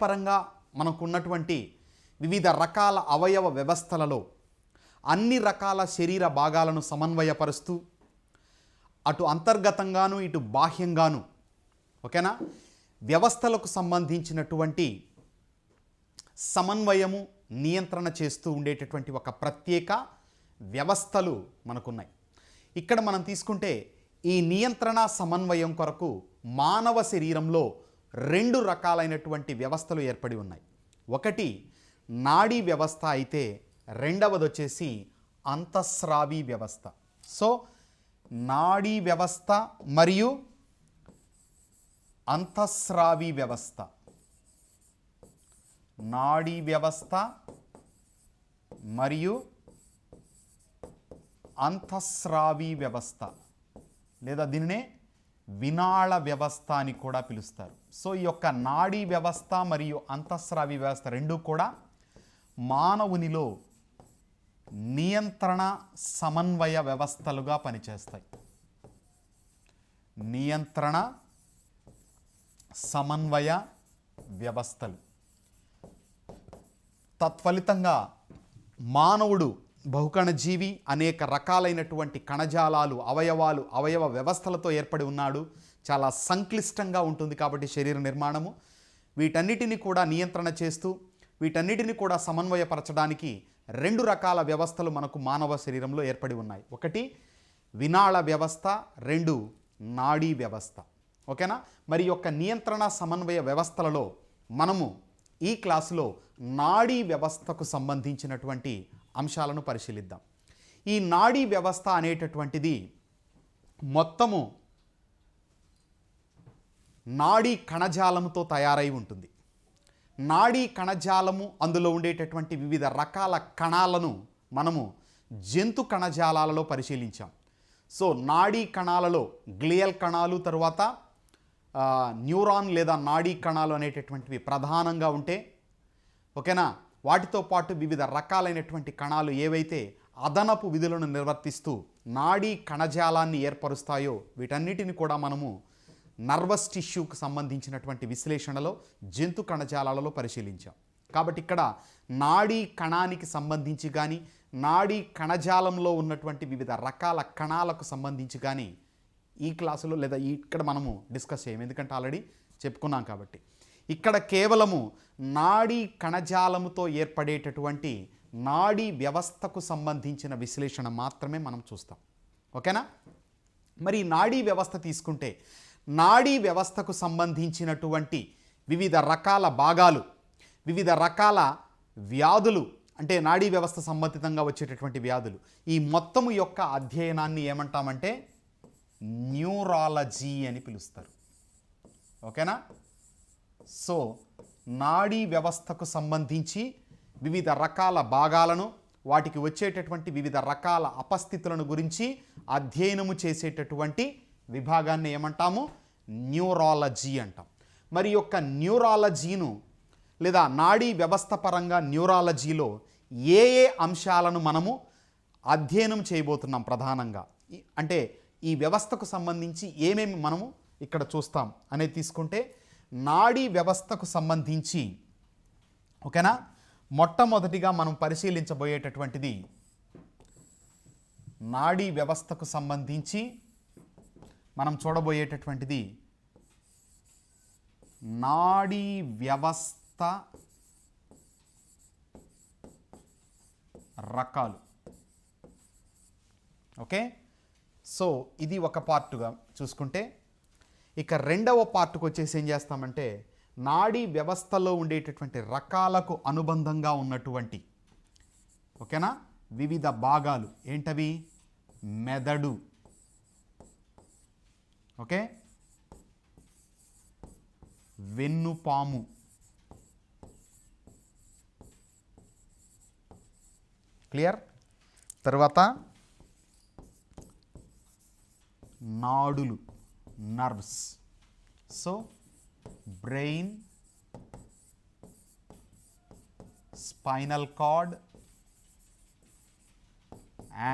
పరంగా మనకున్నటువంటి వివిధ రకాల అవయవ వ్యవస్థలలో అన్ని రకాల శరీర భాగాలను సమన్వయపరుస్తూ అటు అంతర్గతంగాను ఇటు బాహ్యంగాను ఓకేనా వ్యవస్థలకు సంబంధించినటువంటి సమన్వయము నియంత్రణ చేస్తూ ఉండేటటువంటి ఒక ప్రత్యేక వ్యవస్థలు మనకున్నాయి. ఇక్కడ మనం తీసుకుంటే ఈ నియంత్రణ సమన్వయం కొరకు మానవ శరీరంలో 2 రకాలైనటువంటి వ్యవస్థలు ఏర్పడి ఉన్నాయి. ఒకటి నాడీ వ్యవస్థ అయితే రెండవది వచ్చేసి అంతఃస్రావి వ్యవస్థ. సో నాడీ వ్యవస్థ మరియు అంతఃస్రావి వ్యవస్థ, నాడీ వ్యవస్థ మరియు అంతఃస్రావి వ్యవస్థ లేదా దీనినే వినాళ వ్యవస్థ అని కూడా పిలుస్తారు. సో ఈ యొక్క నాడీ వ్యవస్థ మరియు అంతఃస్రావి వ్యవస్థ రెండూ కూడా మానవునిలో నియంత్రణ సమన్వయ వ్యవస్థలుగా పనిచేస్తాయి. నియంత్రణ సమన్వయ వ్యవస్థలు. తత్ఫలితంగా మానవుడు బహుకణజీవి, అనేక రకాలైనటువంటి కణజాలాలు అవయవ వ్యవస్థలతో ఏర్పడి ఉన్నాడు. చాలా సంక్లిష్టంగా ఉంటుంది కాబట్టి శరీర నిర్మాణము వీటన్నిటిని కూడా నియంత్రణ చేస్తూ వీటన్నిటిని కూడా సమన్వయపరచడానికి 2 రకాల వ్యవస్థలు మనకు మానవ శరీరంలో ఏర్పడి ఉన్నాయి. ఒకటి వినాళ వ్యవస్థ, 2 నాడీ వ్యవస్థ. ఓకేనా. మరి యొక్క నియంత్రణ సమన్వయ వ్యవస్థలలో మనము ఈ క్లాసులో నాడీ వ్యవస్థకు సంబంధించినటువంటి అంశాలను పరిశీలిద్దాం. ఈ నాడీ వ్యవస్థ అనేటటువంటిది మొత్తము నాడీ కణజాలముతో తయారై ఉంటుంది. నాడీ కణజాలము అందులో ఉండేటటువంటి వివిధ రకాల కణాలను మనము జంతు కణజాలాలలో పరిశీలించాం. సో నాడీ కణాలలో గ్లియల్ కణాలు, తరువాత న్యూరాన్ లేదా నాడీ కణాలు అనేటటువంటివి ప్రధానంగా ఉంటే ఓకేనా. వాటితో పాటు వివిధ రకాలైనటువంటి కణాలు ఏవైతే అదనపు విధులను నిర్వర్తిస్తూ నాడీ కణజాలాన్ని ఏర్పరుస్తాయో వీటన్నిటిని కూడా మనము నర్వస్ టిష్యూకు సంబంధించినటువంటి విశ్లేషణలో జంతు కణజాలాలలో పరిశీలించాం. కాబట్టి ఇక్కడ నాడీ కణానికి సంబంధించి కానీ నాడీ కణజాలంలో ఉన్నటువంటి వివిధ రకాల కణాలకు సంబంధించి కానీ ఈ క్లాసులో లేదా ఇక్కడ మనము డిస్కస్ చేయం, ఎందుకంటే ఆల్రెడీ చెప్పుకున్నాం. కాబట్టి ఇక్కడ కేవలము నాడీ కణజాలముతో ఏర్పడేటటువంటి నాడీ వ్యవస్థకు సంబంధించిన విశ్లేషణ మాత్రమే మనం చూస్తాం. ఓకేనా. మరి నాడీ వ్యవస్థ తీసుకుంటే నాడీ వ్యవస్థకు సంబంధించినటువంటి వివిధ రకాల భాగాలు, వివిధ రకాల వ్యాధులు, అంటే నాడీ వ్యవస్థ సంబంధితంగా వచ్చేటటువంటి వ్యాధులు, ఈ మొత్తము యొక్క అధ్యయనాన్ని ఏమంటామంటే న్యూరాలజీ అని పిలుస్తారు. ఓకేనా. సో నాడీ వ్యవస్థకు సంబంధించి వివిధ రకాల భాగాలను, వాటికి వచ్చేటటువంటి వివిధ రకాల అపస్థితులను గురించి అధ్యయనము చేసేటటువంటి విభాగాన్ని ఏమంటాము న్యూరాలజీ అంటాం. మరి యొక్క న్యూరాలజీను లేదా నాడీ వ్యవస్థ పరంగా న్యూరాలజీలో ఏ అంశాలను మనము అధ్యయనం చేయబోతున్నాం ప్రధానంగా, అంటే ఈ వ్యవస్థకు సంబంధించి ఏమేమి మనము ఇక్కడ చూస్తాం అనేది తీసుకుంటే నాడీ వ్యవస్థకు సంబంధించి ఓకేనా మొట్టమొదటిగా మనం పరిశీలించబోయేటటువంటిది నాడీ వ్యవస్థకు సంబంధించి మనం చూడబోయేటటువంటిది నాడీ వ్యవస్థ రకాలు. ఓకే. సో ఇది ఒక పార్టుగా చూసుకుంటే, ఇక రెండవ పార్టుకు వచ్చేసి ఏం చేస్తామంటే నాడీ వ్యవస్థలో ఉండేటటువంటి రకాలకు అనుబంధంగా ఉన్నటువంటి ఓకేనా వివిధ భాగాలు ఏంటవి, మెదడు, ఓకే, వెన్నుపాము, క్లియర్, తర్వాత నాడులు, nerves. So brain, spinal cord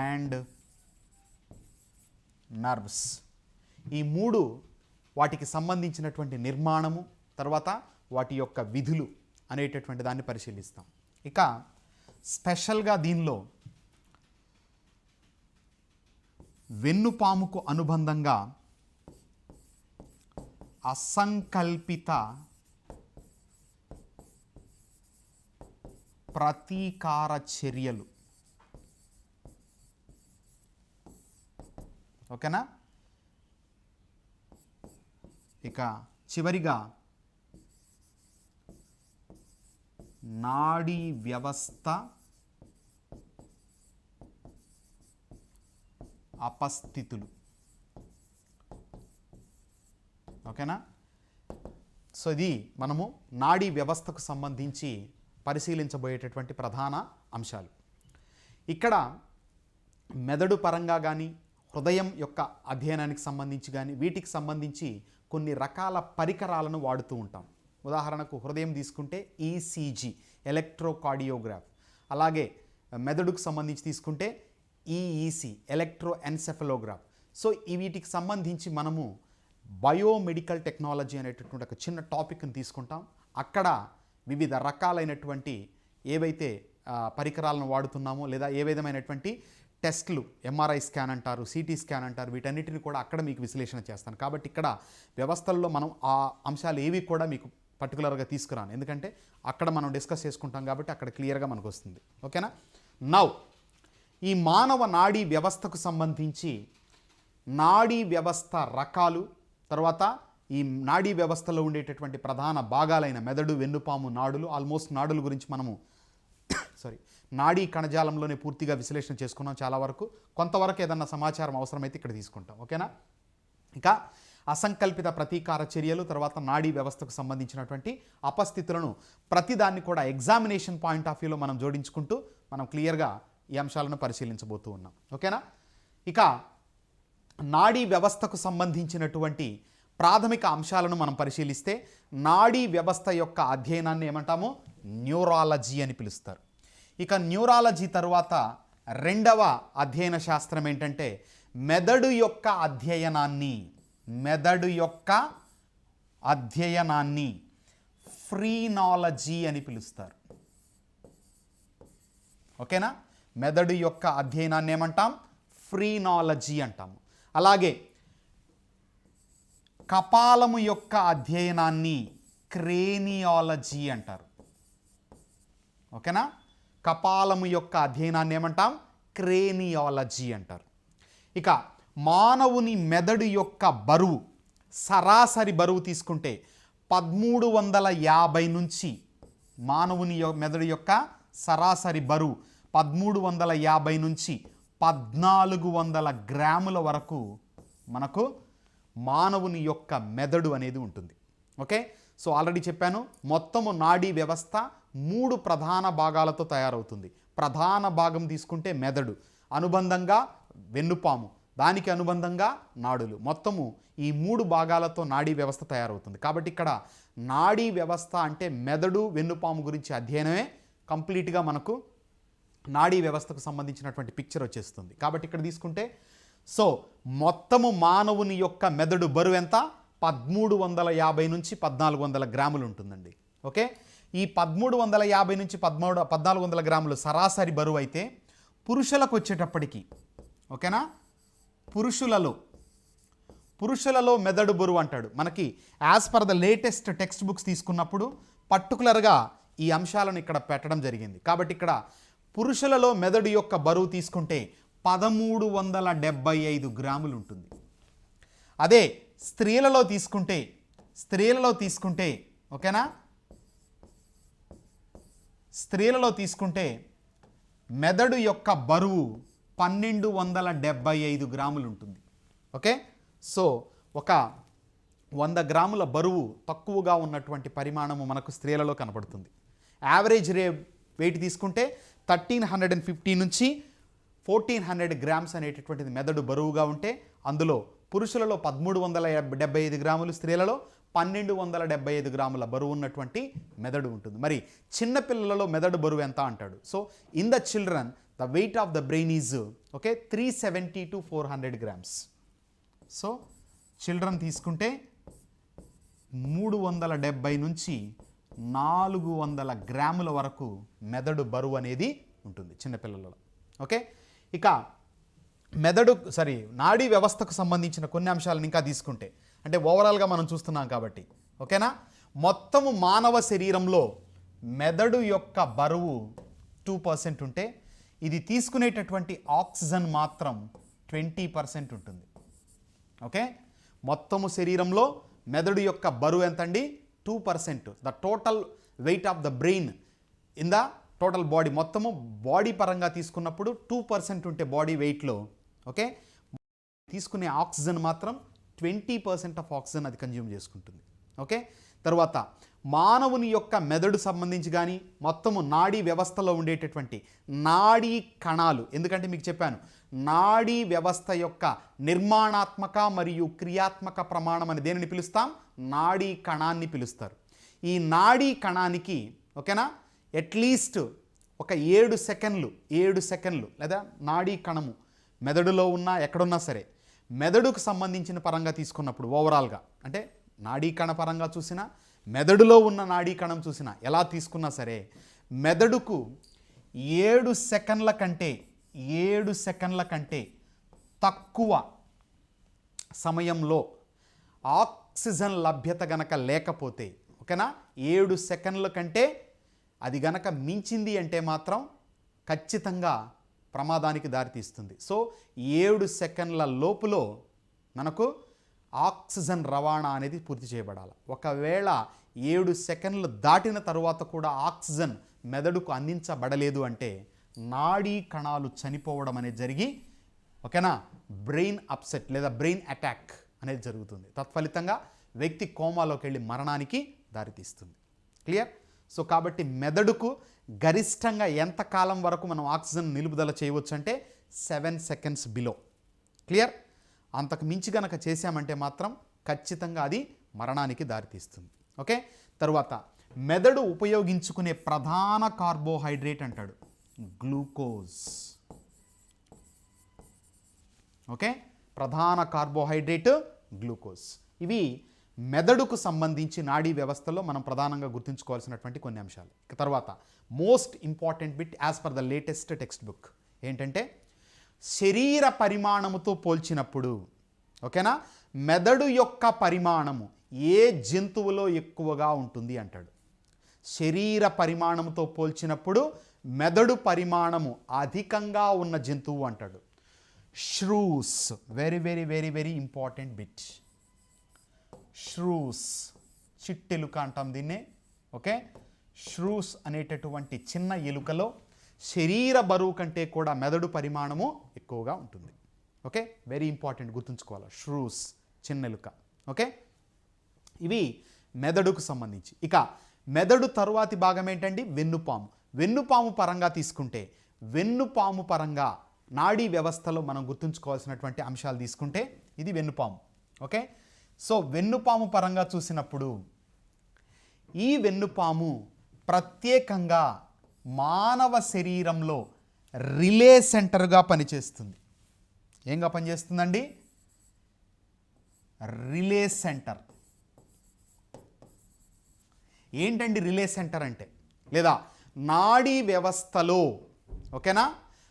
and nerves. ఈ మూడు వాటికి సంబంధించినటువంటి నిర్మాణము, తర్వాత వాటి యొక్క విధులు అనేటటువంటి దాన్ని పరిశీలిస్తాం. ఇక స్పెషల్గా దీనిలో వెన్నుపాముకు అనుబంధంగా అసంకల్పిత ప్రతీకార చర్యలు. ఓకేనా? ఇక చివరిగా నాడీ వ్యవస్థ అపస్థితులు. ఓకేనా? సో ఇది మనము నాడీ వ్యవస్థకు సంబంధించి పరిశీలించబోయేటటువంటి ప్రధాన అంశాలు. ఇక్కడ మెదడు పరంగా కానీ హృదయం యొక్క అధ్యయనానికి సంబంధించి కానీ వీటికి సంబంధించి కొన్ని రకాల పరికరాలను వాడుతూ ఉంటాం. ఉదాహరణకు హృదయం తీసుకుంటే ఈసీజీ, ఎలక్ట్రోకార్డియోగ్రాఫ్. అలాగే మెదడుకు సంబంధించి తీసుకుంటే ఈఈసి, ఎలక్ట్రోఎన్సెఫలోగ్రాఫ్. సో వీటికి సంబంధించి మనము బయోమెడికల్ టెక్నాలజీ అనేటటువంటి ఒక చిన్న టాపిక్ని తీసుకుంటాం. అక్కడ వివిధ రకాలైనటువంటి ఏవైతే పరికరాలను వాడుతున్నామో లేదా ఏ విధమైనటువంటి టెస్ట్లు, ఎంఆర్ఐ స్కాన్ అంటారు, సిటీ స్కాన్ అంటారు, వీటన్నిటిని కూడా అక్కడ మీకు విశ్లేషణ చేస్తాను. కాబట్టి ఇక్కడ వ్యవస్థల్లో మనం ఆ అంశాలు ఏవి కూడా మీకు పర్టికులర్గా తీసుకురాను, ఎందుకంటే అక్కడ మనం డిస్కస్ చేసుకుంటాం కాబట్టి అక్కడ క్లియర్గా మనకు వస్తుంది. ఓకేనా? నౌ ఈ మానవ నాడీ వ్యవస్థకు సంబంధించి నాడీ వ్యవస్థ రకాలు, తర్వాత ఈ నాడీ వ్యవస్థలో ఉండేటటువంటి ప్రధాన భాగాలైన మెదడు, వెన్నుపాము, నాడులు, ఆల్మోస్ట్ నాడుల గురించి మనము నాడీ కణజాలంలోనే పూర్తిగా విశ్లేషణ చేసుకున్నాం చాలా వరకు. కొంతవరకు ఏదన్నా సమాచారం అవసరమైతే ఇక్కడ తీసుకుంటాం. ఓకేనా? ఇక అసంకల్పిత ప్రతీకార చర్యలు, తర్వాత నాడీ వ్యవస్థకు సంబంధించినటువంటి అపస్థితులను ప్రతిదాన్ని కూడా ఎగ్జామినేషన్ పాయింట్ ఆఫ్ వ్యూలో మనం జోడించుకుంటూ మనం క్లియర్గా ఈ అంశాలను పరిశీలించబోతూ ఉన్నాం. ఓకేనా? ఇక నాడీ వ్యవస్థకు సంబంధించినటువంటి ప్రాథమిక అంశాలను మనం పరిశీలిస్తే నాడీ వ్యవస్థ యొక్క అధ్యయనాన్ని ఏమంటాము? న్యూరాలజీ అని పిలుస్తారు. ఇక న్యూరాలజీ తరువాత రెండవ అధ్యయన శాస్త్రం ఏంటంటే మెదడు యొక్క అధ్యయనాన్ని ఫ్రీనాలజీ అని పిలుస్తారు. ఓకేనా? మెదడు యొక్క అధ్యయనాన్ని ఏమంటాం? ఫ్రీనాలజీ అంటాము. అలాగే కపాలము యొక్క అధ్యయనాన్ని క్రేనియాలజీ అంటారు. ఓకేనా? కపాలము యొక్క అధ్యయనాన్ని ఏమంటాం? క్రేనియాలజీ అంటారు. ఇక మానవుని మెదడు యొక్క బరువు, సరాసరి బరువు తీసుకుంటే 1350 నుంచి మానవుని మెదడు యొక్క సరాసరి బరువు 1350 నుంచి 1400 గ్రాముల వరకు మనకు మానవుని యొక్క మెదడు అనేది ఉంటుంది. ఓకే? సో ఆల్రెడీ చెప్పాను, మొత్తము నాడీ వ్యవస్థ 3 ప్రధాన భాగాలతో తయారవుతుంది. ప్రధాన భాగం తీసుకుంటే మెదడు, అనుబంధంగా వెన్నుపాము, దానికి అనుబంధంగా నాడులు, మొత్తము ఈ 3 భాగాలతో నాడీ వ్యవస్థ తయారవుతుంది. కాబట్టి ఇక్కడ నాడీ వ్యవస్థ అంటే మెదడు, వెన్నుపాము గురించి అధ్యయనమే కంప్లీట్గా మనకు నాడీ వ్యవస్థకు సంబంధించినటువంటి పిక్చర్ వచ్చేస్తుంది. కాబట్టి ఇక్కడ తీసుకుంటే సో మొత్తము మానవుని యొక్క మెదడు బరువు ఎంత? 1350 నుంచి 1400 గ్రాములు ఉంటుందండి. ఓకే? ఈ 1350 నుంచి 1400 గ్రాములు సరాసరి బరువు అయితే పురుషులకు వచ్చేటప్పటికి, ఓకేనా, పురుషులలో మెదడు బరువు అంటాడు మనకి as per the latest text books తీసుకున్నప్పుడు పర్టికులర్గా ఈ అంశాలను ఇక్కడ పెట్టడం జరిగింది. కాబట్టి ఇక్కడ పురుషులలో మెదడు యొక్క బరువు తీసుకుంటే 1375 గ్రాములు ఉంటుంది. అదే స్త్రీలలో తీసుకుంటే ఓకేనా, స్త్రీలలో తీసుకుంటే మెదడు యొక్క బరువు 1275 గ్రాములు ఉంటుంది. ఓకే? సో ఒక 100 గ్రాముల బరువు తక్కువగా ఉన్నటువంటి పరిమాణము మనకు స్త్రీలలో కనపడుతుంది. యావరేజ్ వెయిట్ తీసుకుంటే 1350 నుంచి 1400 గ్రామ్స్ అనేటటువంటిది మెదడు బరువుగా ఉంటే అందులో పురుషులలో 1375 గ్రాములు, స్త్రీలలో 1275 గ్రాముల బరువు ఉన్నటువంటి మెదడు ఉంటుంది. మరి చిన్నపిల్లలలో మెదడు బరువు ఎంత అంటాడు? So in the children the weight of the brain is okay 370 to 400 grams. So children తీసుకుంటే 370 నుంచి 400 గ్రాముల వరకు మెదడు బరువు అనేది ఉంటుంది చిన్నపిల్లలలో. ఓకే, ఇక నాడీ వ్యవస్థకు సంబంధించిన కొన్ని అంశాలను ఇంకా తీసుకుంటే, అంటే ఓవరాల్గా మనం చూస్తున్నాం కాబట్టి, ఓకేనా, మొత్తము మానవ శరీరంలో మెదడు యొక్క బరువు 2% ఉంటే ఇది తీసుకునేటటువంటి ఆక్సిజన్ మాత్రం 20% ఉంటుంది. ఓకే, మొత్తము శరీరంలో మెదడు యొక్క బరువు ఎంతండి? 2%. The total weight of the brain in the total body, మొత్తము బాడీ పరంగా తీసుకున్నప్పుడు 2% ఉంటే బాడీ వెయిట్లో, ఓకే, తీసుకునే ఆక్సిజన్ మాత్రం 20% ఆఫ్ ఆక్సిజన్ అది కన్జ్యూమ్ చేసుకుంటుంది. ఓకే, తర్వాత మానవుని యొక్క మెదడు సంబంధించి కానీ మొత్తము నాడీ వ్యవస్థలో ఉండేటటువంటి నాడీ కణాలు, ఎందుకంటే మీకు చెప్పాను నాడీ వ్యవస్థ యొక్క నిర్మాణాత్మక మరియు క్రియాత్మక ప్రమాణం అని దేనిని పిలుస్తాం? నాడీ కణాన్ని పిలుస్తారు. ఈ నాడీ కణానికి, ఓకేనా, అట్లీస్ట్ ఒక 7 సెకండ్లు లేదా నాడీ కణము మెదడులో ఉన్నా ఎక్కడున్నా సరే, మెదడుకు సంబంధించిన పరంగా తీసుకున్నప్పుడు ఓవరాల్గా, అంటే నాడీ కణ పరంగా చూసినా మెదడులో ఉన్న నాడీ కణం చూసినా ఎలా తీసుకున్నా సరే, మెదడుకు 7 సెకండ్ల కంటే తక్కువ సమయంలో ఆక్సిజన్ లభ్యత గనక లేకపోతే, ఓకేనా, 7 సెకండ్ల కంటే అది గనక మించింది అంటే మాత్రం ఖచ్చితంగా ప్రమాదానికి దారితీస్తుంది. సో 7 సెకండ్ల లోపులో మనకు ఆక్సిజన్ రవాణా అనేది పూర్తి చేయబడాలి. ఒకవేళ 7 సెకండ్లు దాటిన తరువాత కూడా ఆక్సిజన్ మెదడుకు అందించబడలేదు అంటే నాడీ కణాలు చనిపోవడం అనేది జరిగి, ఓకేనా, బ్రెయిన్ అప్సెట్ లేదా బ్రెయిన్ అటాక్ అనేది జరుగుతుంది. తత్ఫలితంగా వ్యక్తి కోమాలోకి వెళ్ళి మరణానికి దారితీస్తుంది. క్లియర్? సో కాబట్టి మెదడుకు గరిష్టంగా ఎంతకాలం వరకు మనం ఆక్సిజన్ నిలుపుదల చేయవచ్చు అంటే 7 సెకండ్స్ బిలో. క్లియర్? అంతకు మించి గనక చేశామంటే మాత్రం ఖచ్చితంగా అది మరణానికి దారితీస్తుంది. ఓకే, తరువాత మెదడు ఉపయోగించుకునే ప్రధాన కార్బోహైడ్రేట్ అంటాడు గ్లూకోజ్. ఓకే, ప్రధాన కార్బోహైడ్రేట్ గ్లూకోజ్. ఇవి మెదడుకు సంబంధించి నాడీ వ్యవస్థలో మనం ప్రధానంగా గుర్తుంచుకోవాల్సినటువంటి కొన్ని అంశాలు. తర్వాత most important bit as per the latest text book ఏంటంటే, శరీర పరిమాణముతో పోల్చినప్పుడు, ఓకేనా, మెదడు యొక్క పరిమాణము ఏ జంతువులో ఎక్కువగా ఉంటుంది అంటాడు. శరీర పరిమాణముతో పోల్చినప్పుడు మెదడు పరిమాణము అధికంగా ఉన్న జంతువు అంటాడు shrews. Very very very very important bit. Shrews, చిట్టెలుక అంటాం దీన్నే. ఓకే, ష్రూస్ అనేటటువంటి చిన్న ఎలుకలో శరీర బరువు కంటే కూడా మెదడు పరిమాణము ఎక్కువగా ఉంటుంది. ఓకే, వెరీ ఇంపార్టెంట్, గుర్తుంచుకోవాలి. ష్రూస్, చిన్న ఎలుక. ఓకే, ఇవి మెదడుకు సంబంధించి. ఇక మెదడు తరువాతి భాగం ఏంటండి? వెన్నుపాము. వెన్నుపాము పరంగా తీసుకుంటే, వెన్నుపాము పరంగా నాడీ వ్యవస్థలో మనం గుర్తుంచుకోవాల్సినటువంటి అంశాలు తీసుకుంటే ఇది వెన్నుపాము. ఓకే, సో వెన్నుపాము పరంగా చూసినప్పుడు ఈ వెన్నుపాము ప్రత్యేకంగా మానవ శరీరంలో రిలే సెంటర్గా పనిచేస్తుంది. ఏంగా పనిచేస్తుందండి? Relay centre. ఏంటండి రిలే సెంటర్ అంటే? లేదా నాడీ వ్యవస్థలో, ఓకేనా,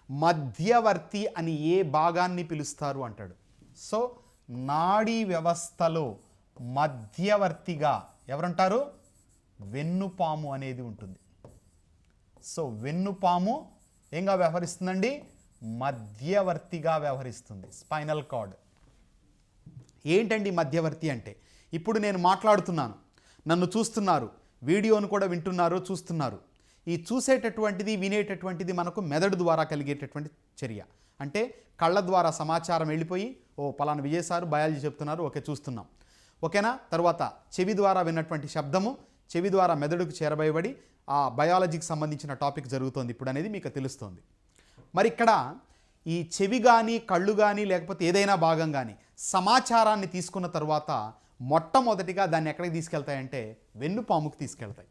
మధ్యవర్తి అని ఏ భాగాన్ని పిలుస్తారు అంటాడు. సో నాడీ వ్యవస్థలో మధ్యవర్తిగా ఎవరంటారు? వెన్నుపాము అనేది ఉంటుంది. సో వెన్నుపాము ఏంగా వ్యవహరిస్తుందండి? మధ్యవర్తిగా వ్యవహరిస్తుంది. Spinal cord. ఏంటండి మధ్యవర్తి అంటే? ఇప్పుడు నేను మాట్లాడుతున్నాను, నన్ను చూస్తున్నారు, వీడియోను కూడా వింటున్నారు, చూస్తున్నారు. ఈ చూసేటటువంటిది, వినేటటువంటిది మనకు మెదడు ద్వారా కలిగేటటువంటి చర్య. అంటే కళ్ళ ద్వారా సమాచారం వెళ్ళిపోయి, ఓ పలానా విజయ్ సార్ బయాలజీ చెప్తున్నారు, ఓకే చూస్తున్నాం, ఓకేనా. తర్వాత చెవి ద్వారా విన్నటువంటి శబ్దము చెవి ద్వారా మెదడుకు చేరబోయబడి ఆ బయాలజీకి సంబంధించిన టాపిక్ జరుగుతోంది ఇప్పుడు అనేది మీకు తెలుస్తోంది. మరి ఇక్కడ ఈ చెవి కానీ కళ్ళు కానీ లేకపోతే ఏదైనా భాగం కానీ సమాచారాన్ని తీసుకున్న తర్వాత మొట్టమొదటిగా దాన్ని ఎక్కడికి తీసుకెళ్తాయంటే వెన్నుపాముకు తీసుకెళ్తాయి.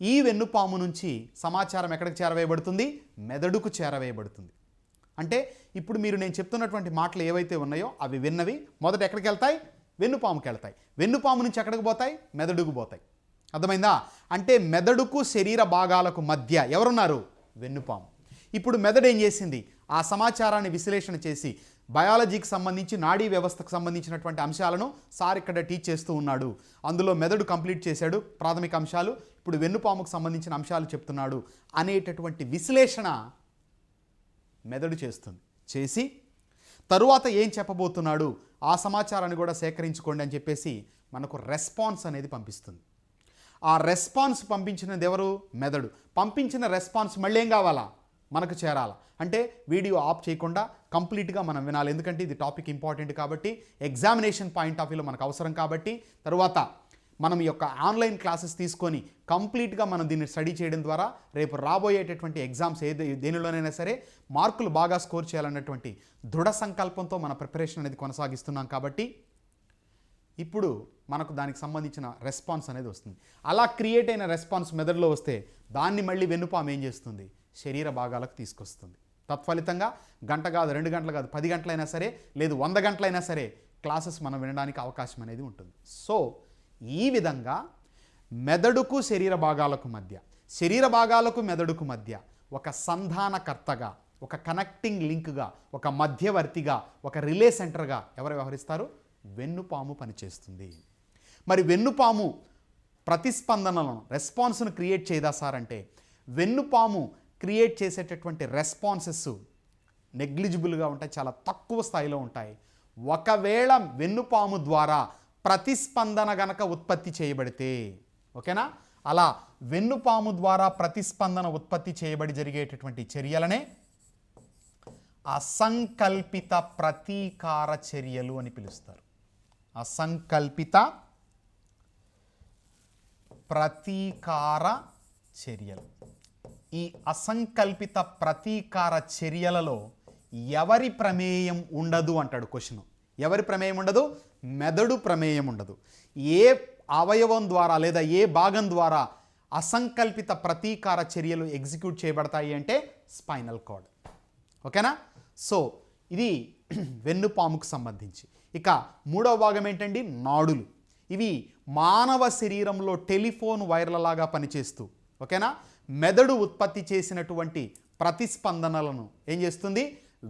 ఈ వెన్నుపాము నుంచి సమాచారం ఎక్కడికి చేరవేయబడుతుంది? మెదడుకు చేరవేయబడుతుంది. అంటే ఇప్పుడు మీరు నేను చెప్తున్నటువంటి మాటలు ఏవైతే ఉన్నాయో అవి విన్నవి మొదట ఎక్కడికి వెళ్తాయి? వెన్నుపాముకి వెళ్తాయి. వెన్నుపాము నుంచి ఎక్కడికి పోతాయి? మెదడుకు పోతాయి. అర్థమైందా? అంటే మెదడుకు శరీర భాగాలకు మధ్య ఎవరున్నారు? వెన్నుపాము. ఇప్పుడు మెదడు ఏం చేసింది? ఆ సమాచారాన్ని విశ్లేషణ చేసి బయాలజీకి సంబంధించి నాడీ వ్యవస్థకు సంబంధించినటువంటి అంశాలను సార్ ఇక్కడ టీచ్ చేస్తూ ఉన్నాడు. అందులో మెదడు కంప్లీట్ చేశాడు ప్రాథమిక అంశాలు, ఇప్పుడు వెన్నుపాముకు సంబంధించిన అంశాలు చెప్తున్నాడు అనేటటువంటి విశ్లేషణ మెదడు చేస్తుంది. చేసి తరువాత ఏం చెప్పబోతున్నాడు ఆ సమాచారాన్ని కూడా సేకరించుకోండి అని చెప్పేసి మనకు రెస్పాన్స్ అనేది పంపిస్తుంది. ఆ రెస్పాన్స్ పంపించినది ఎవరు? మెదడు. పంపించిన రెస్పాన్స్ మళ్ళీ ఏం కావాలా? మనకు చేరాలి. అంటే వీడియో ఆఫ్ చేయకుండా కంప్లీట్గా మనం వినాలి. ఎందుకంటే ఇది టాపిక్ ఇంపార్టెంట్ కాబట్టి, ఎగ్జామినేషన్ పాయింట్ ఆఫ్ వ్యూలో మనకు అవసరం కాబట్టి, తరువాత మనం ఈ యొక్క ఆన్లైన్ క్లాసెస్ తీసుకొని కంప్లీట్గా మనం దీన్ని స్టడీ చేయడం ద్వారా రేపు రాబోయేటటువంటి ఎగ్జామ్స్ దేనిలోనైనా సరే మార్కులు బాగా స్కోర్ చేయాలన్నటువంటి దృఢ సంకల్పంతో మన ప్రిపరేషన్ అనేది కొనసాగిస్తున్నాం కాబట్టి ఇప్పుడు మనకు దానికి సంబంధించిన రెస్పాన్స్ అనేది వస్తుంది. అలా క్రియేట్ అయిన రెస్పాన్స్ మెదడులో వస్తే దాన్ని మళ్ళీ వెన్నుపాము ఏం చేస్తుంది? శరీర భాగాలకు తీసుకొస్తుంది. తత్ఫలితంగా గంట కాదు, 2 గంటలు కాదు, 10 గంటలైనా సరే, లేదు 100 గంటలైనా సరే క్లాసెస్ మనం వినడానికి అవకాశం అనేది ఉంటుంది. సో ఈ విధంగా మెదడుకు శరీర భాగాలకు మధ్య, శరీర భాగాలకు మెదడుకు మధ్య ఒక సంధానకర్తగా, ఒక కనెక్టింగ్ లింక్గా, ఒక మధ్యవర్తిగా, ఒక రిలే సెంటర్గా ఎవరు వ్యవహరిస్తారు? వెన్నుపాము పనిచేస్తుంది. మరి వెన్నుపాము ప్రతిస్పందనలను, రెస్పాన్స్ను క్రియేట్ చేయదా సార్ అంటే, వెన్నుపాము క్రియేట్ చేసేటటువంటి రెస్పాన్సెస్ నెగ్లిజిబుల్గా ఉంటాయి, చాలా తక్కువ స్థాయిలో ఉంటాయి. ఒకవేళ వెన్నుపాము ద్వారా ప్రతిస్పందన గనక ఉత్పత్తి చేయబడితే, ఓకేనా, అలా వెన్నుపాము ద్వారా ప్రతిస్పందన ఉత్పత్తి చేయబడి జరిగేటటువంటి చర్యలనే అసంకల్పిత ప్రతీకార చర్యలు అని పిలుస్తారు. అసంకల్పిత ప్రతీకార చర్యలు. ఈ అసంకల్పిత ప్రతీకార చర్యలలో ఎవరి ప్రమేయం ఉండదు అంటాడు క్వశ్చన్. ఎవరి ప్రమేయం ఉండదు? మెదడు ప్రమేయం ఉండదు. ఏ అవయవం ద్వారా లేదా ఏ భాగం ద్వారా అసంకల్పిత ప్రతీకార చర్యలు ఎగ్జిక్యూట్ చేయబడతాయి అంటే స్పైనల్ కార్డ్. ఓకేనా? సో ఇది వెన్నుపాముకు సంబంధించి. ఇక మూడవ భాగం ఏంటండి? నాడులు. ఇవి మానవ శరీరంలో టెలిఫోన్ వైర్లలాగా పనిచేస్తూ, ఓకేనా, మెదడు ఉత్పత్తి చేసినటువంటి ప్రతిస్పందనలను ఏం చేస్తుంది?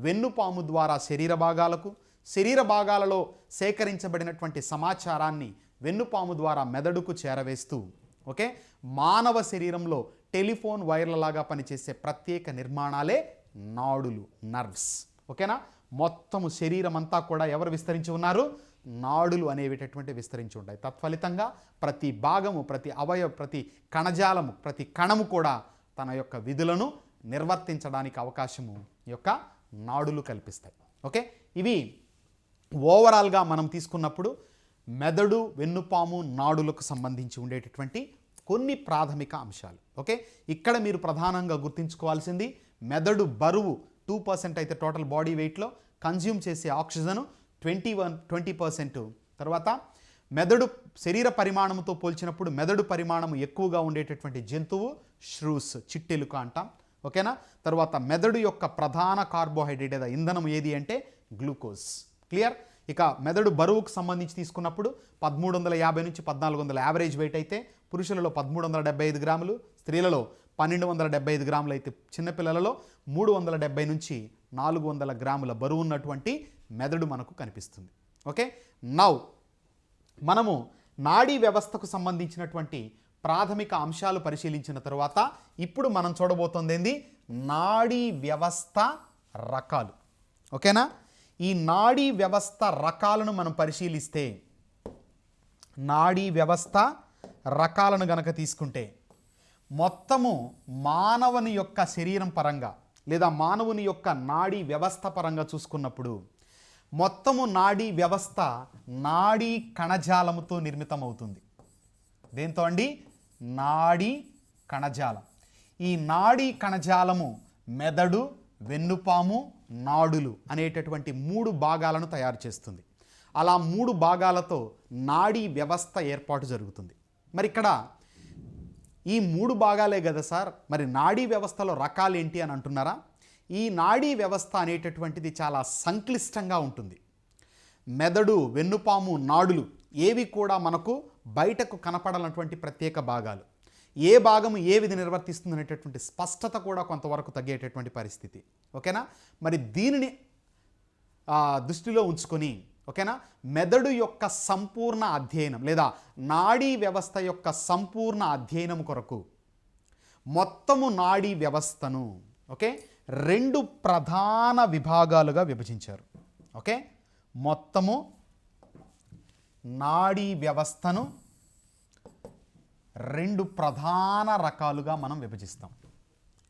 వెన్నుపాము ద్వారా శరీర భాగాలకు, శరీర భాగాలలో సేకరించబడినటువంటి సమాచారాన్ని వెన్నుపాము ద్వారా మెదడుకు చేరవేస్తూ, ఓకే, మానవ శరీరంలో టెలిఫోన్ వైర్లలాగా పనిచేసే ప్రత్యేక నిర్మాణాలే నాడులు, నర్వ్స్. ఓకేనా? మొత్తము శరీరం అంతా కూడా ఎవరు విస్తరించి ఉన్నారు? నాడులు అనేటటువంటి విస్తరించి ఉంటాయి. తత్ఫలితంగా ప్రతి భాగము, ప్రతి ప్రతి కణజాలము, ప్రతి కణము కూడా తన యొక్క విధులను నిర్వర్తించడానికి అవకాశము ఈ యొక్క నాడులు కల్పిస్తాయి. ఓకే, ఇవి ఓవరాల్గా మనం తీసుకున్నప్పుడు మెదడు, వెన్నుపాము, నాడులకు సంబంధించి ఉండేటటువంటి కొన్ని ప్రాథమిక అంశాలు. ఓకే, ఇక్కడ మీరు ప్రధానంగా గుర్తుంచుకోవాల్సింది మెదడు బరువు 2% అయితే టోటల్ బాడీ వెయిట్లో కన్జ్యూమ్ చేసే ఆక్సిజన్ 20%. తర్వాత మెదడు శరీర పరిమాణంతో పోల్చినప్పుడు మెదడు పరిమాణం ఎక్కువగా ఉండేటటువంటి జంతువు ష్రూస్, చిట్టెలుక అంటాం. ఓకేనా? తర్వాత మెదడు యొక్క ప్రధాన కార్బోహైడ్రేట్ లేదా ఇంధనం ఏది అంటే గ్లూకోజ్. క్లియర్? ఇక మెదడు బరువుకు సంబంధించి తీసుకున్నప్పుడు 1350 నుంచి 1400 యావరేజ్ వెయిట్ అయితే పురుషులలో 1375 గ్రాములు, స్త్రీలలో 1275 గ్రాములు అయితే చిన్నపిల్లలలో 370 నుంచి 400 గ్రాముల బరువు ఉన్నటువంటి మెదడు మనకు కనిపిస్తుంది. ఓకే, నౌ మనము నాడీ వ్యవస్థకు సంబంధించినటువంటి ప్రాథమిక అంశాలు పరిశీలించిన తర్వాత ఇప్పుడు మనం చూడబోతోంది ఏంది? నాడీ వ్యవస్థ రకాలు. ఓకేనా? ఈ నాడీ వ్యవస్థ రకాలను మనం పరిశీలిస్తే, నాడీ వ్యవస్థ రకాలను గనక తీసుకుంటే మొత్తము మానవుని యొక్క శరీరం పరంగా లేదా మానవుని యొక్క నాడీ వ్యవస్థ పరంగా చూసుకున్నప్పుడు మొత్తము నాడీ వ్యవస్థ నాడీ కణజాలముతో నిర్మితమవుతుంది. దేంతో అండి? నాడీ కణజాలం. ఈ నాడీ కణజాలము మెదడు, వెన్నుపాము, నాడులు అనేటటువంటి 3 భాగాలను తయారు చేస్తుంది. అలా 3 భాగాలతో నాడీ వ్యవస్థ ఏర్పాటు జరుగుతుంది. మరి ఇక్కడ ఈ 3 భాగాలే కదా సార్, మరి నాడీ వ్యవస్థలో రకాలు ఏంటి అని అంటున్నారా? ఈ నాడీ వ్యవస్థ అనేటటువంటిది చాలా సంక్లిష్టంగా ఉంటుంది. మెదడు, వెన్నుపాము, నాడులు ఏవి కూడా మనకు బయటకు కనపడాలన్నటువంటి ప్రత్యేక భాగాలు. ఏ భాగము ఏ విధి నిర్వర్తిస్తుంది అనేటటువంటి స్పష్టత కూడా కొంతవరకు తగ్గేటటువంటి పరిస్థితి. ఓకేనా? మరి దీనిని దృష్టిలో ఉంచుకొని, ఓకేనా, మెదడు యొక్క సంపూర్ణ అధ్యయనం లేదా నాడీ వ్యవస్థ యొక్క సంపూర్ణ అధ్యయనం కొరకు మొత్తము నాడీ వ్యవస్థను ఓకే 2 ప్రధాన విభాగాలుగా విభజించారు. ఓకే, మొత్తము నాడీ వ్యవస్థను 2 ప్రధాన రకాలుగా మనం విభజిస్తాం.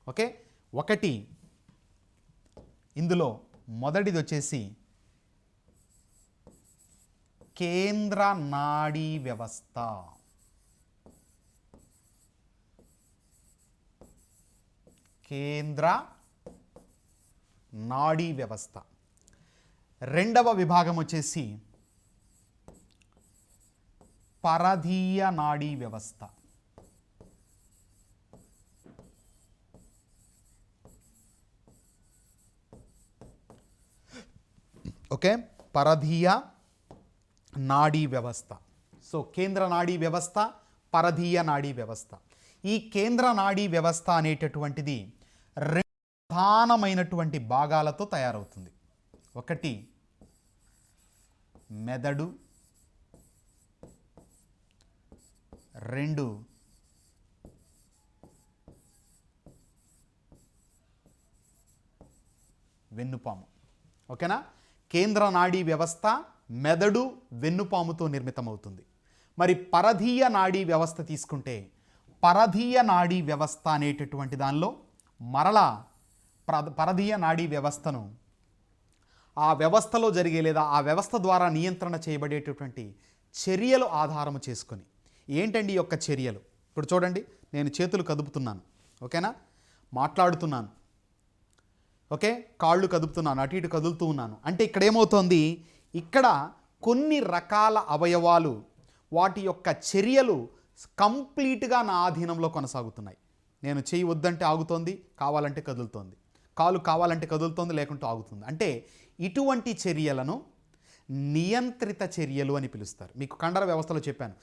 ఓకే, ఒకటి ఇందులో మొదటిది వచ్చేసి కేంద్ర నాడీ వ్యవస్థ. కేంద్ర నాడీ వ్యవస్థ. రెండవ విభాగం వచ్చేసి పరధీయ నాడీ వ్యవస్థ. ఓకే, పరధీయ నాడీ వ్యవస్థ. సో కేంద్ర నాడీ వ్యవస్థ, పరధీయ నాడీ వ్యవస్థ. ఈ కేంద్ర నాడీ వ్యవస్థ అనేటటువంటిది 2 ప్రధానమైనటువంటి భాగాలతో తయారవుతుంది. ఒకటి మెదడు, 2 వెన్నుపాము. ఓకేనా? కేంద్ర నాడీ వ్యవస్థ మెదడు, వెన్నుపాముతో నిర్మితమవుతుంది. మరి పరధీయ నాడీ వ్యవస్థ తీసుకుంటే, పరధీయ నాడీ వ్యవస్థ అనేటటువంటి దానిలో మరలా పరధీయ నాడీ వ్యవస్థను ఆ వ్యవస్థలో జరిగే లేదా ఆ వ్యవస్థ ద్వారా నియంత్రణ చేయబడేటటువంటి చర్యలు ఆధారము చేసుకొని. ఏంటండి ఈ యొక్క చర్యలు? ఇప్పుడు చూడండి, నేను చేతులు కదుపుతున్నాను, ఓకేనా, మాట్లాడుతున్నాను, ఓకే, కాళ్ళు కదుపుతున్నాను, అటు ఇటు కదులుతూ ఉన్నాను. అంటే ఇక్కడ ఏమవుతోంది, ఇక్కడ కొన్ని రకాల అవయవాలు వాటి యొక్క చర్యలు కంప్లీట్గా నా ఆధీనంలో కొనసాగుతున్నాయి. నేను చేయి వద్దంటే ఆగుతోంది, కావాలంటే కదులుతోంది, కాలు కావాలంటే కదులుతోంది, లేకుంటే ఆగుతుంది. అంటే ఇటువంటి చర్యలను నియంత్రిత చర్యలు అని పిలుస్తారు. మీకు కండర వ్యవస్థలో చెప్పాను,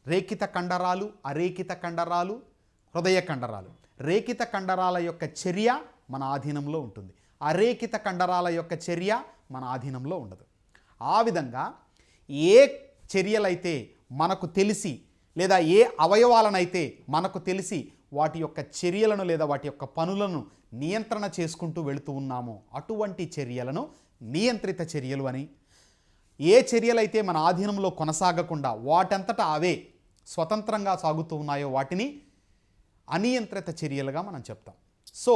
రేఖిత కండరాలు, అరేఖిత కండరాలు, హృదయ కండరాలు. రేఖిత కండరాల యొక్క చర్య మన ఆధీనంలో ఉంటుంది, అరేఖిత కండరాల యొక్క చర్య మన ఆధీనంలో ఉండదు. ఆ విధంగా ఏ చర్యలైతే మనకు తెలిసి లేదా ఏ అవయవాలనైతే మనకు తెలిసి వాటి యొక్క చర్యలను లేదా వాటి యొక్క పనులను నియంత్రణ చేసుకుంటూ వెళుతూ ఉన్నామో అటువంటి చర్యలను నియంత్రిత చర్యలు అని, ఏ చర్యలైతే మన ఆధీనంలో కొనసాగకుండా వాటంతటా అవే స్వతంత్రంగా సాగుతూ ఉన్నాయో వాటిని అనియంత్రిత చర్యలుగా మనం చెప్తాం. సో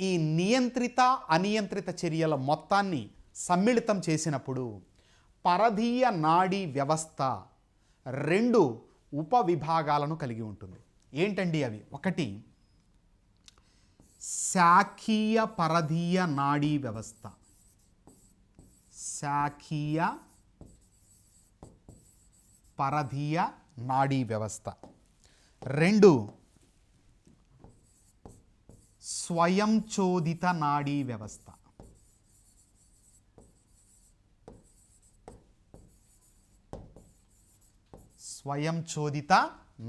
ఈ నియంత్రిత అనియంత్రిత చర్యల మొత్తాన్ని సమ్మిళితం చేసినప్పుడు పరధీయ నాడీ వ్యవస్థ 2 ఉపవిభాగాలను కలిగి ఉంటుంది. ఏంటండి అవి? ఒకటి శాఖీయ పరధీయ నాడీ వ్యవస్థ. శాఖీయ పరధీయ నాడీ వ్యవస్థ. 2 స్వయంచోదిత నాడీ వ్యవస్థ. స్వయంచోదిత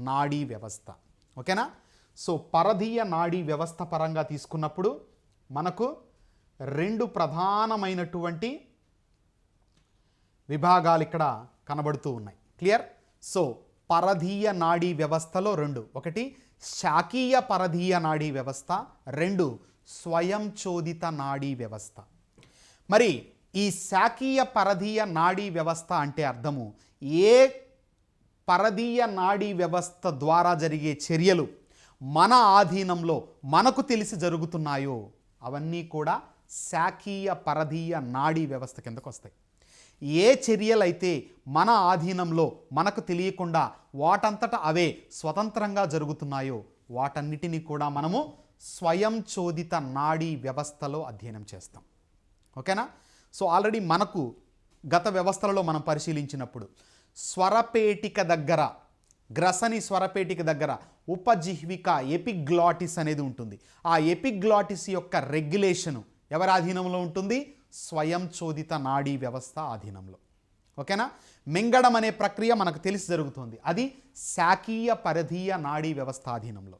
నాడీ వ్యవస్థ. ఓకేనా? సో పరధీయ నాడీ వ్యవస్థ పరంగా తీసుకున్నప్పుడు మనకు 2 ప్రధానమైనటువంటి విభాగాలు ఇక్కడ కనబడుతూ ఉన్నాయి. క్లియర్? సో పరధీయ నాడీ వ్యవస్థలో 2, ఒకటి శాఖీయ పరధీయ నాడీ వ్యవస్థ, 2 స్వయంచోదిత నాడీ వ్యవస్థ. మరి ఈ శాఖీయ పరధీయ నాడీ వ్యవస్థ అంటే అర్థము, ఏ పరధీయ నాడీ వ్యవస్థ ద్వారా జరిగే చర్యలు మన ఆధీనంలో మనకు తెలిసి జరుగుతున్నాయో అవన్నీ కూడా శాఖీయ పరధీయ నాడీ వ్యవస్థ కిందకు వస్తాయి. ఏ చర్యలైతే మన ఆధీనంలో మనకు తెలియకుండా వాటంతటా అవే స్వతంత్రంగా జరుగుతున్నాయో వాటన్నిటినీ కూడా మనము స్వయంచోదిత నాడీ వ్యవస్థలో అధ్యయనం చేస్తాం. ఓకేనా? సో ఆల్రెడీ మనకు గత వ్యవస్థలలో మనం పరిశీలించినప్పుడు స్వరపేటిక దగ్గర, గ్రసని స్వరపేటిక దగ్గర ఉపజిహ్విక ఎపిగ్లాటిస్ అనేది ఉంటుంది. ఆ ఎపిగ్లాటిస్ యొక్క రెగ్యులేషను ఎవరి ఆధీనంలో ఉంటుంది? స్వయంచోదిత నాడీ వ్యవస్థ ఆధీనంలో. ఓకేనా. మింగడం అనే ప్రక్రియ మనకు తెలిసి జరుగుతుంది, అది శాకీయ పరిధీయ నాడీ వ్యవస్థ అధీనంలో.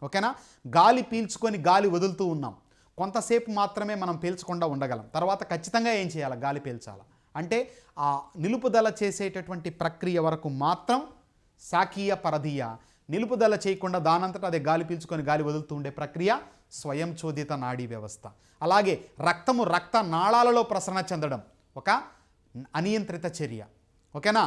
ఓకేనా. గాలి పీల్చుకొని గాలి వదులుతూ ఉన్నాం, కొంతసేపు మాత్రమే మనం పీల్చకుండా ఉండగలం, తర్వాత ఖచ్చితంగా ఏం చేయాలి, గాలి పీల్చాలి. అంటే ఆ నిలుపుదల చేసేటటువంటి ప్రక్రియ వరకు మాత్రం శాకీయ పరధీయ, నిలుపుదల చేయకుండా దానంతటా అదే గాలి పీల్చుకొని గాలి వదులుతూ ఉండే ప్రక్రియ స్వయం చోదిత నాడీ వ్యవస్థ. అలాగే రక్తము రక్త నాళాలలో ప్రసరణ చెందడం ఒక అనియంత్రిత చర్య. ఓకేనా.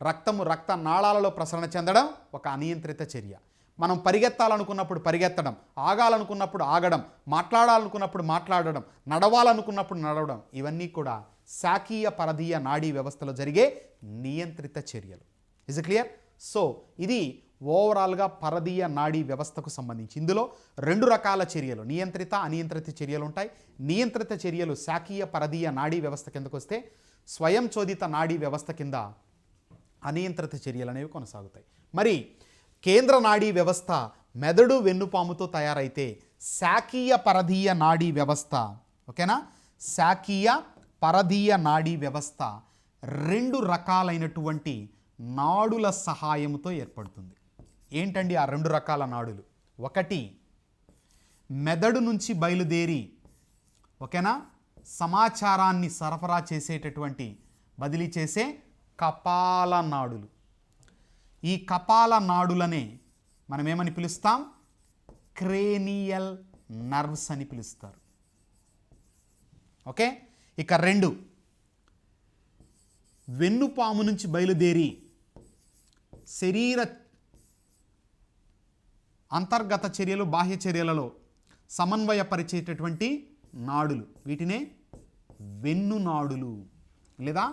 రక్తము రక్త నాళాలలో ప్రసరణ చెందడం ఒక అనియంత్రిత చర్య. మనం పరిగెత్తాలనుకున్నప్పుడు పరిగెత్తడం, ఆగాలనుకున్నప్పుడు ఆగడం, మాట్లాడాలనుకున్నప్పుడు మాట్లాడడం, నడవాలనుకున్నప్పుడు నడవడం, ఇవన్నీ కూడా శాకీయ పరధీయ నాడీ వ్యవస్థలో జరిగే నియంత్రిత చర్యలు. Is it clear? సో ఇది ఓవరాల్గా పరధీయ నాడీ వ్యవస్థకు సంబంధించి. ఇందులో 2 రకాల చర్యలు, నియంత్రిత అనియంత్రిత చర్యలు ఉంటాయి. నియంత్రిత చర్యలు శాకీయ పరధీయ నాడీ వ్యవస్థ కిందకు వస్తే, స్వయం చోదిత నాడీ వ్యవస్థ కింద అనియంత్రిత చర్యలు అనేవి కొనసాగుతాయి. మరి కేంద్ర నాడీ వ్యవస్థ మెదడు వెన్నుపాముతో తయారైతే శాకీయ పరధీయ నాడీ వ్యవస్థ, ఓకేనా, శాకీయ పరధీయ నాడీ వ్యవస్థ 2 రకాలైనటువంటి నాడుల సహాయంతో ఏర్పడుతుంది. ఏంటండి ఆ 2 రకాల నాడులు? ఒకటి మెదడు నుంచి బయలుదేరి, ఓకేనా, సమాచారాన్ని సరఫరా చేసేటటువంటి బదిలీ చేసే కపాల నాడులు. ఈ కపాల నాడులనే మనం ఏమని పిలుస్తాం? క్రేనియల్ నర్వ్స్ అని పిలుస్తారు. ఓకే. ఇక 2 వెన్నుపాము నుంచి బయలుదేరి శరీర అంతర్గత చర్యలు బాహ్య చర్యలలో సమన్వయపరిచేటటువంటి నాడులు, వీటినే వెన్ను నాడులు లేదా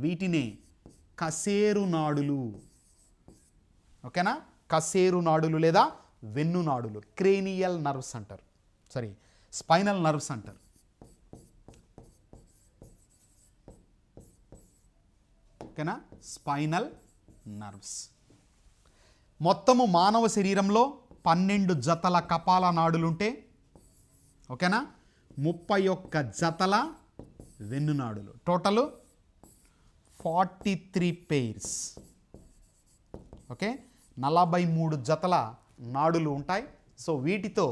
వీటినే కశేరు నాడులు. ఓకేనా. కశేరు నాడులు లేదా వెన్ను నాడులు, క్రేనియల్ నర్వ్స్ అంటారు, సారీ స్పైనల్ నర్వ్స్ అంటారు. ఓకేనా. Spinal nerves. మొత్తము మానవ శరీరంలో 12 జతల కపాల నాడులుంటే, ఓకేనా, 31 జతల వెన్నునాడులు, టోటల్ 43 పెయిర్స్. ఓకే. 43 జతల నాడులు ఉంటాయి. సో వీటితో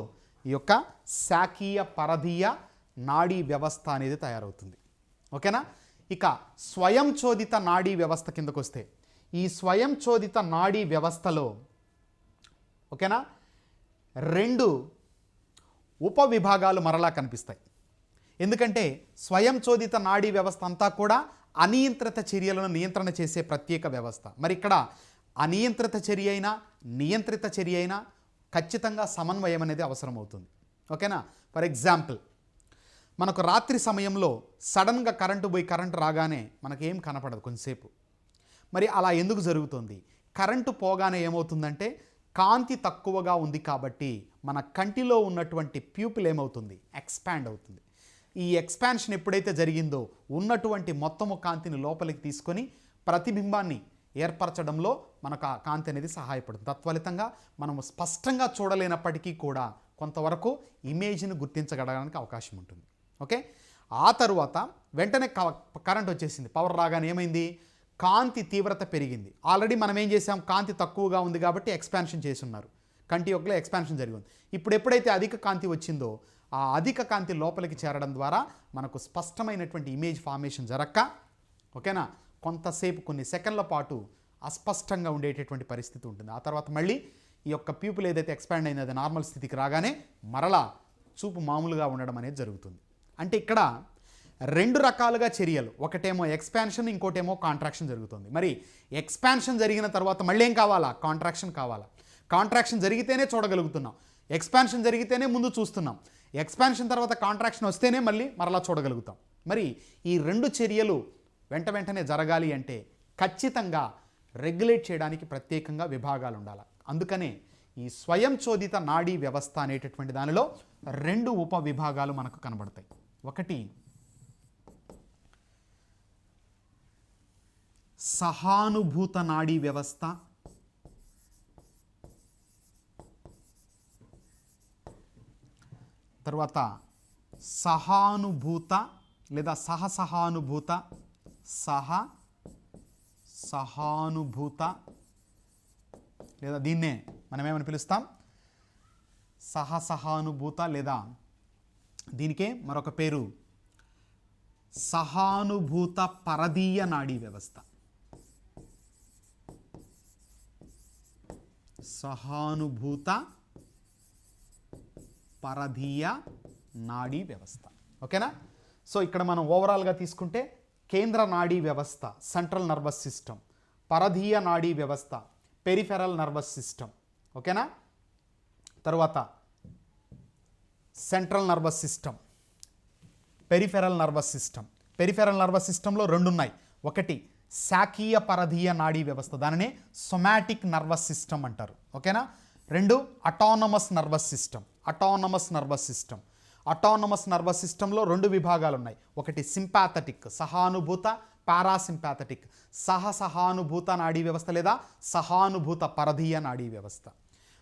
ఈ యొక్క శాకీయ పరధీయ నాడీ వ్యవస్థ అనేది తయారవుతుంది. ఓకేనా. ఇక స్వయం చోదిత నాడీ వ్యవస్థ కిందకు వస్తే, ఈ స్వయం చోదిత నాడీ వ్యవస్థలో, ఓకేనా, 2 ఉపవిభాగాలు మరలా కనిపిస్తాయి. ఎందుకంటే స్వయం చోదిత నాడీ వ్యవస్థ అంతా కూడా అనియంత్రిత చర్యలను నియంత్రణ చేసే ప్రత్యేక వ్యవస్థ. మరి ఇక్కడ అనియంత్రిత చర్య అయినా నియంత్రిత చర్య అయినా ఖచ్చితంగా సమన్వయం అనేది అవసరమవుతుంది. ఓకేనా. ఫర్ ఎగ్జాంపుల్, మనకు రాత్రి సమయంలో సడన్గా కరెంటు పోయి కరెంటు రాగానే మనకేం కనపడదు కొంచెంసేపు. మరి అలా ఎందుకు జరుగుతుంది? కరెంటు పోగానే ఏమవుతుందంటే, కాంతి తక్కువగా ఉంది కాబట్టి మన కంటిలో ఉన్నటువంటి ప్యూపిల్ ఏమవుతుంది? ఎక్స్పాండ్ అవుతుంది. ఈ ఎక్స్పాన్షన్ ఎప్పుడైతే జరిగిందో ఉన్నటువంటి మొత్తము కాంతిని లోపలికి తీసుకొని ప్రతిబింబాన్ని ఏర్పరచడంలో మనకు ఆ కాంతి అనేది సహాయపడుతుంది. తత్ఫలితంగా మనము స్పష్టంగా చూడలేనప్పటికీ కూడా కొంతవరకు ఇమేజ్ని గుర్తించగలగడానికి అవకాశం ఉంటుంది. ఓకే. ఆ తరువాత వెంటనే కరెంట్ వచ్చేసింది, పవర్ రాగానే ఏమైంది? కాంతి తీవ్రత పెరిగింది. ఆల్రెడీ మనం ఏం చేసాం? కాంతి తక్కువగా ఉంది కాబట్టి ఎక్స్పాన్షన్ చేస్తున్నారు, కంటి యొక్కలో ఎక్స్పాన్షన్ జరిగింది. ఇప్పుడు ఎప్పుడైతే అధిక కాంతి వచ్చిందో ఆ అధిక కాంతి లోపలికి చేరడం ద్వారా మనకు స్పష్టమైనటువంటి ఇమేజ్ ఫార్మేషన్ జరక్క, ఓకేనా, కొంతసేపు కొన్ని సెకండ్ల పాటు అస్పష్టంగా ఉండేటటువంటి పరిస్థితి ఉంటుంది. ఆ తర్వాత మళ్ళీ ఈ యొక్క ప్యూపుల్ ఏదైతే ఎక్స్పాండ్ అయినది నార్మల్ స్థితికి రాగానే మరలా చూపు మామూలుగా ఉండడం అనేది జరుగుతుంది. అంటే ఇక్కడ 2 రకాలుగా చర్యలు, ఒకటేమో ఎక్స్పాన్షన్, ఇంకోటేమో కాంట్రాక్షన్ జరుగుతుంది. మరి ఎక్స్పాన్షన్ జరిగిన తర్వాత మళ్ళీ ఏం కావాలా? కాంట్రాక్షన్ కావాలా. కాంట్రాక్షన్ జరిగితేనే చూడగలుగుతున్నాం, ఎక్స్పాన్షన్ జరిగితేనే ముందు చూస్తున్నాం, ఎక్స్పాన్షన్ తర్వాత కాంట్రాక్షన్ వస్తేనే మరలా చూడగలుగుతాం. మరి ఈ 2 చర్యలు వెంటనే జరగాలి అంటే ఖచ్చితంగా రెగ్యులేట్ చేయడానికి ప్రత్యేకంగా విభాగాలు ఉండాలి. అందుకనే ఈ స్వయం చోదిత నాడీ వ్యవస్థ అనేటటువంటి దానిలో 2 ఉప విభాగాలు మనకు కనబడతాయి. ఒకటి సహానుభూత నాడీ వ్యవస్థ, తర్వాత సహానుభూత లేదా సహసహానుభూత సహానుభూత, లేదా దీన్నే మనం ఏమని పిలుస్తాం, సహానుభూత, లేదా దీనికే మరొక పేరు సహానుభూత పరదీయ నాడీ వ్యవస్థ. సహానుభూత పరదీయ నాడీ వ్యవస్థ. ఓకేనా? సో ఇక్కడ మనం ఓవరాల్గా తీసుకుంటే కేంద్ర నాడీ వ్యవస్థ, సెంట్రల్ నర్వస్ సిస్టమ్, పరదీయ నాడీ వ్యవస్థ, పెరిఫెరల్ నర్వస్ సిస్టమ్. ఓకేనా? తర్వాత central nervous system, peripheral nervous system. Peripheral nervous సిస్టంలో రెండు ఉన్నాయి. ఒకటి శాఖీయ పరదీయ నాడీ వ్యవస్థ, దానినే సొమాటిక్ నర్వస్ సిస్టమ్ అంటారు. ఓకేనా? రెండు autonomous nervous system. Autonomous nervous system. Autonomous nervous సిస్టంలో రెండు విభాగాలు ఉన్నాయి. ఒకటి సింపాథటిక్ సహానుభూత, పారాసింపాథటిక్ సహానుభూత నాడీ వ్యవస్థ లేదా సహానుభూత పరదీయ నాడీ వ్యవస్థ.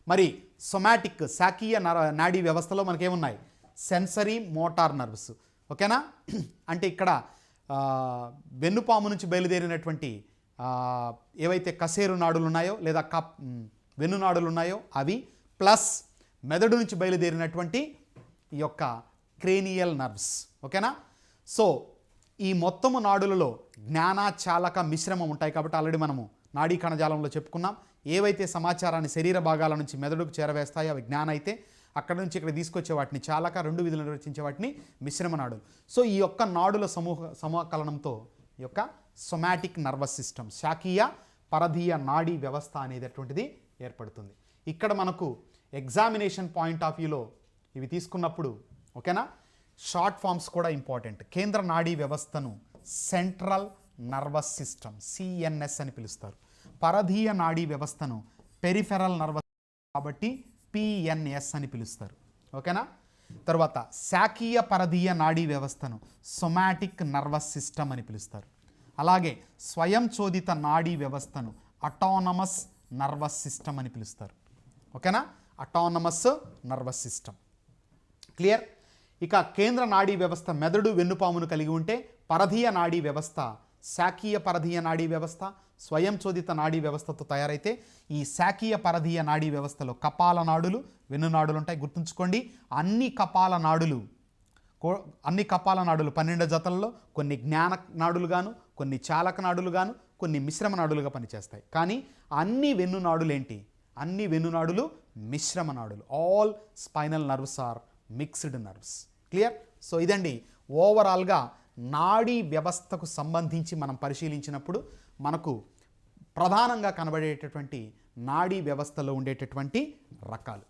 మరి సొమాటిక్ శాఖీయ నాడీ వ్యవస్థలో మనకేమున్నాయి, సెన్సరీ మోటార్ నర్వ్స్. ఓకేనా? అంటే ఇక్కడ వెన్నుపాము నుంచి బయలుదేరినటువంటి ఏవైతే కసేరు నాడులు ఉన్నాయో లేదా వెన్ను నాడులు ఉన్నాయో అవి, ప్లస్ మెదడు నుంచి బయలుదేరినటువంటి ఈ యొక్క క్రేనియల్ నర్వ్స్. ఓకేనా? సో ఈ మొత్తము నాడులలో జ్ఞాన, చాలక, మిశ్రమం ఉంటాయి. కాబట్టి ఆల్రెడీ మనము నాడీ కణజాలంలో చెప్పుకున్నాం. ఏవైతే సమాచారాన్ని శరీర భాగాల నుంచి మెదడుకు చేరవేస్తాయో అవి జ్ఞాన అయితే, అక్కడ నుంచి ఇక్కడ తీసుకొచ్చే వాటిని చాలక, రెండు విధులు నిర్వచించే వాటిని మిశ్రమ నాడులు. సో ఈ యొక్క నాడుల సమూహకలనంతో ఈ యొక్క సొమాటిక్ నర్వస్ సిస్టమ్, శాఖీయ పరదీయ నాడీ వ్యవస్థ అనేటటువంటిది ఏర్పడుతుంది. ఇక్కడ మనకు ఎగ్జామినేషన్ పాయింట్ ఆఫ్ వ్యూలో ఇవి తీసుకున్నప్పుడు, ఓకేనా, షార్ట్ ఫామ్స్ కూడా ఇంపార్టెంట్. కేంద్ర నాడీ వ్యవస్థను సెంట్రల్ నర్వస్ సిస్టమ్, సిఎన్ఎస్ అని పిలుస్తారు. పరదీయ నాడీ వ్యవస్థను పెరిఫెరల్ నర్వస్, కాబట్టి పిఎన్ఎస్ అని పిలుస్తారు. ఓకేనా? తర్వాత శాఖీయ పరదీయ నాడీ వ్యవస్థను సొమాటిక్ నర్వస్ సిస్టమ్ అని పిలుస్తారు. అలాగే స్వయం చోదిత నాడీ వ్యవస్థను అటానమస్ నర్వస్ సిస్టమ్ అని పిలుస్తారు. ఓకేనా? Autonomous nervous system. క్లియర్? ఇక కేంద్ర నాడీ వ్యవస్థ మెదడు, వెన్నుపామును కలిగి ఉంటే, పరదీయ నాడీ వ్యవస్థ శాఖీయ పరదీయ నాడీ వ్యవస్థ స్వయం చోదిత నాడీ వ్యవస్థతో తయారైతే, ఈ శాఖీయ పరదీయ నాడీ వ్యవస్థలో కపాల నాడులు, వెన్ను నాడులు ఉంటాయి. గుర్తుంచుకోండి, అన్ని కపాల నాడులు 12 జతలలో కొన్ని జ్ఞాన నాడులుగాను, కొన్ని చాలక నాడులుగాను, కొన్ని మిశ్రమ నాడులుగా పనిచేస్తాయి. కానీ అన్ని వెన్ను నాడులు ఏంటి? అన్ని వెన్ను నాడులు మిశ్రమ నాడులు. All spinal nerves are mixed nerves. Clear? So ఇదండి ఓవరాల్గా నాడీ వ్యవస్థకు సంబంధించి మనం పరిశీలించినప్పుడు మనకు ప్రధానంగా కనబడేటటువంటి నాడీ వ్యవస్థలో ఉండేటటువంటి రకాలు.